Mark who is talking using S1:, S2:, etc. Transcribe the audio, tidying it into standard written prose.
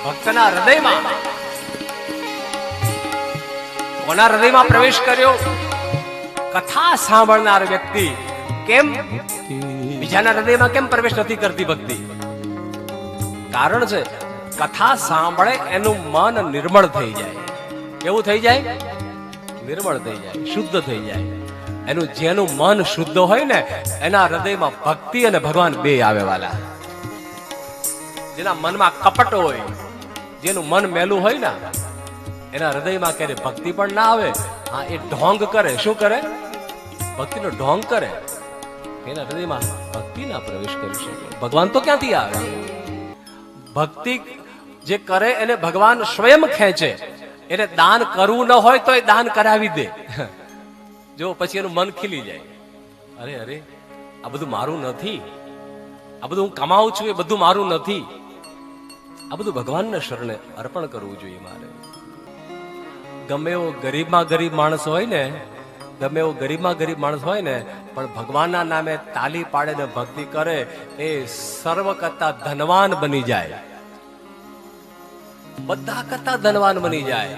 S1: ભક્તના હૃદયમાં, કોના હૃદયમાં પ્રવેશ કર્યો? કથા સાંભળનાર વ્યક્તિ. કેમ બીજાના હૃદયમાં કેમ પ્રવેશ નથી કરતી ભક્તિ? કારણ છે કથા સાંભળે એનું મન નિર્મળ થઈ જાય. કેવું થઈ જાય? નિર્મળ થઈ જાય, શુદ્ધ થઈ જાય. એનું જેનું મન શુદ્ધ હોય ને એના હૃદયમાં ભક્તિ અને ભગવાન બે આવે વાલા. જેના મનમાં કપટ હોય, જેનું મન મેલું હોય ને એના હૃદયમાં ક્યારે ભક્તિ પણ ના આવે. હા, એ ઢોંગ કરે. શું કરે? ભક્તિનો ઢોંગ કરે. એના હૃદયમાં ભક્તિ ના પ્રવેશ કરી શકે. ભગવાન તો ક્યાંથી આવે? ભક્તિ જે કરે એને ભગવાન સ્વયં ખેંચે. એને દાન કરવું ન હોય તો એ દાન કરાવી દે. જો પછી એનું મન ખીલી જાય. અરે અરે, આ બધું મારું નથી, આ બધું હું કમાઉં છું એ બધું મારું નથી, આ બધું ભગવાનના શરણે અર્પણ કરવું જોઈએ મારે. ગમે એવો ગરીબમાં ગરીબ માણસ હોય ને, ગમે એવો ગરીબમાં ગરીબ માણસ હોય ને, પણ ભગવાનના નામે તાલી પાડે ને ભક્તિ કરે એ સર્વ કરતા ધનવાન બની જાય. બધા કરતા ધનવાન બની જાય.